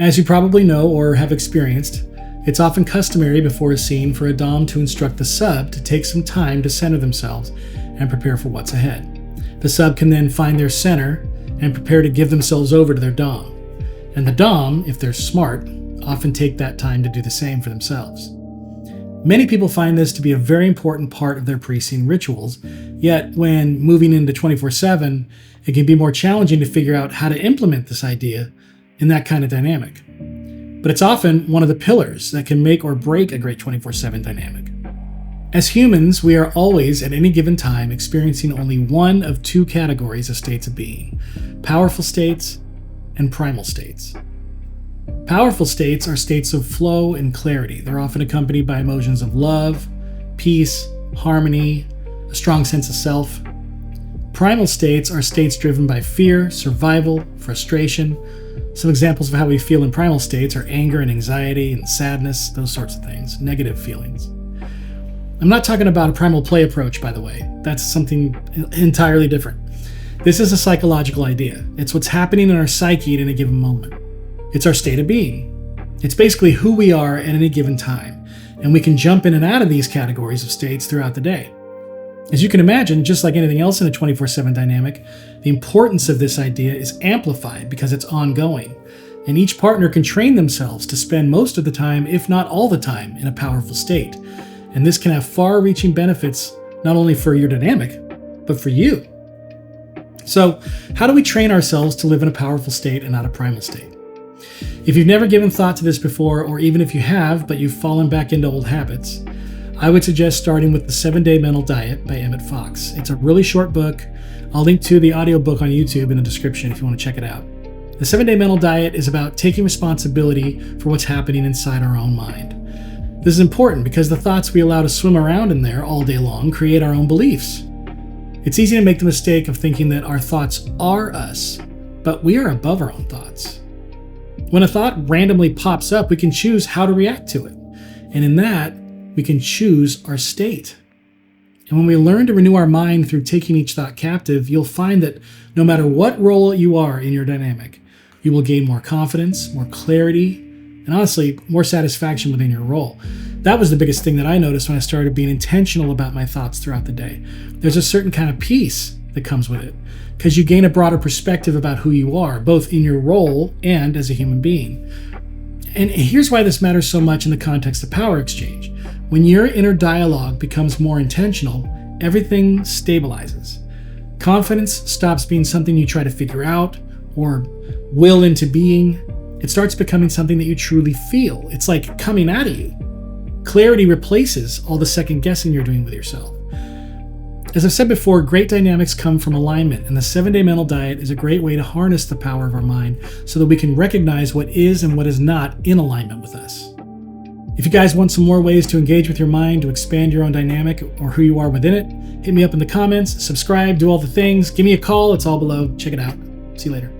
As you probably know or have experienced, it's often customary before a scene for a dom to instruct the sub to take some time to center themselves and prepare for what's ahead. The sub can then find their center and prepare to give themselves over to their dom. And the dom, if they're smart, often take that time to do the same for themselves. Many people find this to be a very important part of their pre-scene rituals, yet when moving into 24/7, it can be more challenging to figure out how to implement this idea in that kind of dynamic. But it's often one of the pillars that can make or break a great 24/7 dynamic. As humans, we are always, at any given time, experiencing only one of two categories of states of being: powerful states and primal states. Powerful states are states of flow and clarity. They're often accompanied by emotions of love, peace, harmony, a strong sense of self. Primal states are states driven by fear, survival, frustration. Some examples of how we feel in primal states are anger and anxiety and sadness, those sorts of things, negative feelings. I'm not talking about a primal play approach, by the way. That's something entirely different. This is a psychological idea. It's what's happening in our psyche at any given moment. It's our state of being. It's basically who we are at any given time, and we can jump in and out of these categories of states throughout the day. As you can imagine, just like anything else in a 24/7 dynamic, the importance of this idea is amplified because it's ongoing, and each partner can train themselves to spend most of the time, if not all the time, in a powerful state. And this can have far-reaching benefits, not only for your dynamic, but for you. So, how do we train ourselves to live in a powerful state and not a primal state? If you've never given thought to this before, or even if you have, but you've fallen back into old habits, I would suggest starting with the 7-Day Mental Diet by Emmett Fox. It's a really short book. I'll link to the audiobook on YouTube in the description if you want to check it out. The 7-Day Mental Diet is about taking responsibility for what's happening inside our own mind. This is important because the thoughts we allow to swim around in there all day long create our own beliefs. It's easy to make the mistake of thinking that our thoughts are us, but we are above our own thoughts. When a thought randomly pops up, we can choose how to react to it. And in that, we can choose our state. And when we learn to renew our mind through taking each thought captive, you'll find that no matter what role you are in your dynamic, you will gain more confidence, more clarity, and honestly, more satisfaction within your role. That was the biggest thing that I noticed when I started being intentional about my thoughts throughout the day. There's a certain kind of peace that comes with it, because you gain a broader perspective about who you are, both in your role and as a human being. And here's why this matters so much in the context of power exchange. When your inner dialogue becomes more intentional, everything stabilizes. Confidence stops being something you try to figure out or will into being. It starts becoming something that you truly feel. It's like coming out of you. Clarity replaces all the second guessing you're doing with yourself. As I've said before, great dynamics come from alignment, and the 7-Day Mental Diet is a great way to harness the power of our mind so that we can recognize what is and what is not in alignment with us. If you guys want some more ways to engage with your mind, to expand your own dynamic or who you are within it, hit me up in the comments, subscribe, do all the things, give me a call, it's all below. Check it out. See you later.